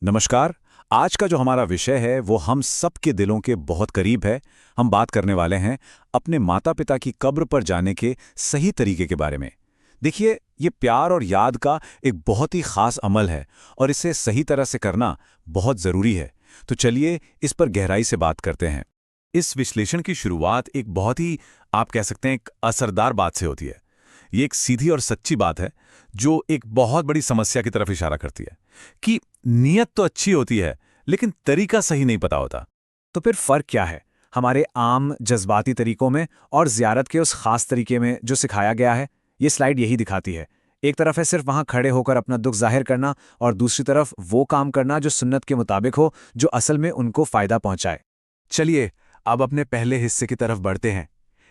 नमस्कार। आज का जो हमारा विषय है वो हम सबके दिलों के बहुत करीब है। हम बात करने वाले हैं अपने माता पिता की कब्र पर जाने के सही तरीके के बारे में। देखिए, ये प्यार और याद का एक बहुत ही खास अमल है और इसे सही तरह से करना बहुत ज़रूरी है। तो चलिए इस पर गहराई से बात करते हैं। इस विश्लेषण की शुरुआत एक बहुत ही, आप कह सकते हैं, एक असरदार बात से होती है। ये एक सीधी और सच्ची बात है जो एक बहुत बड़ी समस्या की तरफ इशारा करती है कि नीयत तो अच्छी होती है लेकिन तरीका सही नहीं पता होता। तो फिर फ़र्क क्या है हमारे आम जज्बाती तरीकों में और ज़ियारत के उस ख़ास तरीके में जो सिखाया गया है? ये स्लाइड यही दिखाती है। एक तरफ है सिर्फ वहाँ खड़े होकर अपना दुख ज़ाहिर करना और दूसरी तरफ वो काम करना जो सुन्नत के मुताबिक हो, जो असल में उनको फ़ायदा पहुँचाए। चलिए अब अपने पहले हिस्से की तरफ बढ़ते हैं।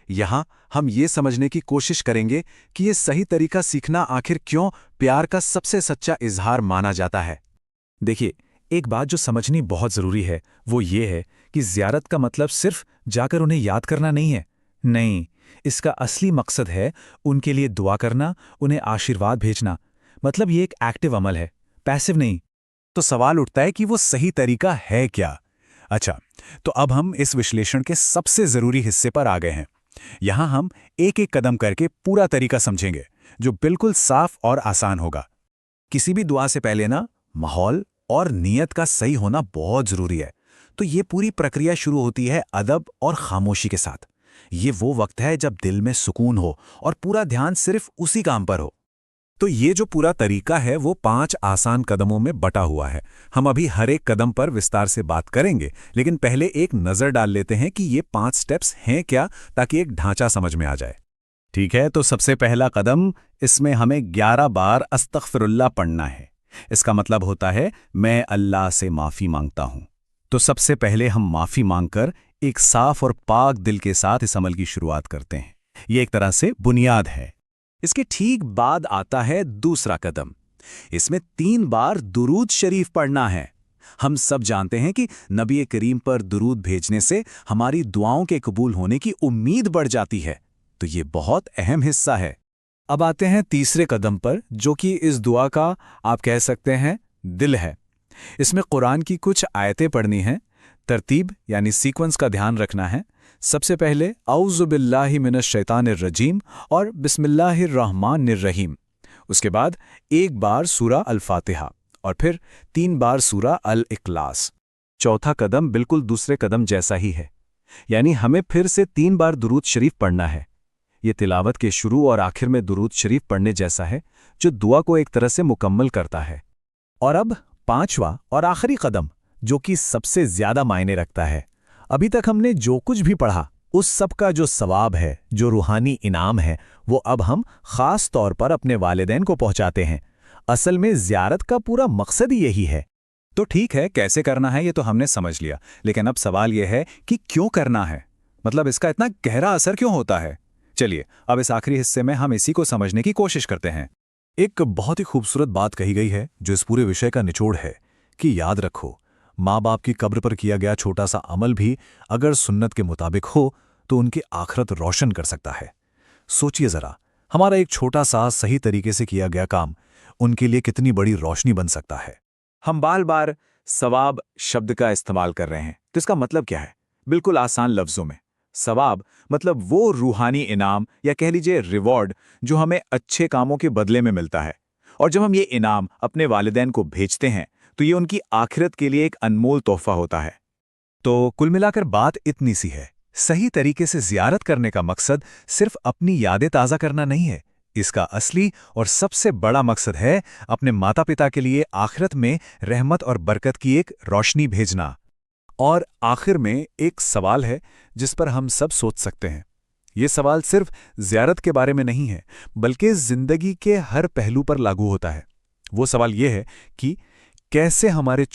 यहाँ हम ये समझने की कोशिश करेंगे कि ये सही तरीका सीखना आखिर क्यों प्यार का सबसे सच्चा इजहार माना जाता है। देखिए, एक बात जो समझनी बहुत ज़रूरी है वो ये है कि ज़ियारत का मतलब सिर्फ जाकर उन्हें याद करना नहीं है। नहीं, इसका असली मकसद है उनके लिए दुआ करना, उन्हें आशीर्वाद भेजना। मतलब ये एक एक्टिव अमल है, पैसिव नहीं। तो सवाल उठता है कि वो सही तरीका है क्या? अच्छा, तो अब हम इस विश्लेषण के सबसे ज़रूरी हिस्से पर आ गए हैं। यहाँ हम एक एक कदम करके पूरा तरीका समझेंगे, जो बिल्कुल साफ और आसान होगा। किसी भी दुआ से पहले ना माहौल और नीयत का सही होना बहुत ज़रूरी है। तो ये पूरी प्रक्रिया शुरू होती है अदब और खामोशी के साथ। ये वो वक्त है जब दिल में सुकून हो और पूरा ध्यान सिर्फ उसी काम पर हो। तो ये जो पूरा तरीका है वो 5 आसान कदमों में बटा हुआ है। हम अभी हर एक कदम पर विस्तार से बात करेंगे, लेकिन पहले एक नज़र डाल लेते हैं कि ये 5 स्टेप्स हैं क्या, ताकि एक ढांचा समझ में आ जाए। ठीक है, तो सबसे पहला कदम, इसमें हमें 11 बार अस्तगफिरुल्लाह पढ़ना है। इसका मतलब होता है मैं अल्लाह से माफ़ी मांगता हूँ। तो सबसे पहले हम माफ़ी मांगकर एक साफ और पाक दिल के साथ इस अमल की शुरुआत करते हैं। ये एक तरह से बुनियाद है। इसके ठीक बाद आता है दूसरा कदम। इसमें 3 बार दुरूद शरीफ पढ़ना है। हम सब जानते हैं कि नबी करीम पर दुरूद भेजने से हमारी दुआओं के कबूल होने की उम्मीद बढ़ जाती है। तो ये बहुत अहम हिस्सा है। अब आते हैं तीसरे कदम पर, जो कि इस दुआ का, आप कह सकते हैं, दिल है। इसमें कुरान की कुछ आयतें पढ़नी हैं। तरतीब यानी सीक्वेंस का ध्यान रखना है। सबसे पहले औज़ु बिल्लाहि मिनश शैतानिर रजीम और बिस्मिल्लाहिर रहमानिर रहीम। उसके बाद एक बार सूरा अल फातिहा और फिर 3 बार सूरा अल इखलास। चौथा कदम बिल्कुल दूसरे कदम जैसा ही है, यानी हमें फिर से 3 बार दुरूद शरीफ पढ़ना है। ये तिलावत के शुरू और आखिर में दुरूद शरीफ पढ़ने जैसा है, जो दुआ को एक तरह से मुकम्मल करता है। और अब 5वां और आखिरी कदम, जो कि सबसे ज्यादा मायने रखता है। अभी तक हमने जो कुछ भी पढ़ा उस सब का जो सवाब है, जो रूहानी इनाम है, वो अब हम खास तौर पर अपने वालिदैन को पहुंचाते हैं। असल में ज़ियारत का पूरा मकसद ही यही है। तो ठीक है, कैसे करना है ये तो हमने समझ लिया, लेकिन अब सवाल यह है कि क्यों करना है। मतलब इसका इतना गहरा असर क्यों होता है। चलिए अब इस आखिरी हिस्से में हम इसी को समझने की कोशिश करते हैं। एक बहुत ही खूबसूरत बात कही गई है जो इस पूरे विषय का निचोड़ है कि याद रखो, माँ बाप की कब्र पर किया गया छोटा सा अमल भी अगर सुन्नत के मुताबिक हो तो उनकी आखिरत रोशन कर सकता है। सोचिए जरा, हमारा एक छोटा सा सही तरीके से किया गया काम उनके लिए कितनी बड़ी रोशनी बन सकता है। हम बार बार सवाब शब्द का इस्तेमाल कर रहे हैं, तो इसका मतलब क्या है? बिल्कुल आसान लफ्जों में, सवाब मतलब वो रूहानी इनाम या कह लीजिए रिवॉर्ड जो हमें अच्छे कामों के बदले में मिलता है। और जब हम ये इनाम अपने वालिदैन को भेजते हैं तो ये उनकी आखिरत के लिए एक अनमोल तोहफा होता है। तो कुल मिलाकर बात इतनी सी है, सही तरीके से ज़ियारत करने का मकसद सिर्फ अपनी यादें ताज़ा करना नहीं है। इसका असली और सबसे बड़ा मकसद है अपने माता पिता के लिए आखिरत में रहमत और बरकत की एक रोशनी भेजना। और आखिर में एक सवाल है जिस पर हम सब सोच सकते हैं। ये सवाल सिर्फ ज़ियारत के बारे में नहीं है, बल्कि ज़िंदगी के हर पहलू पर लागू होता है। वो सवाल ये है कि कैसे हमारे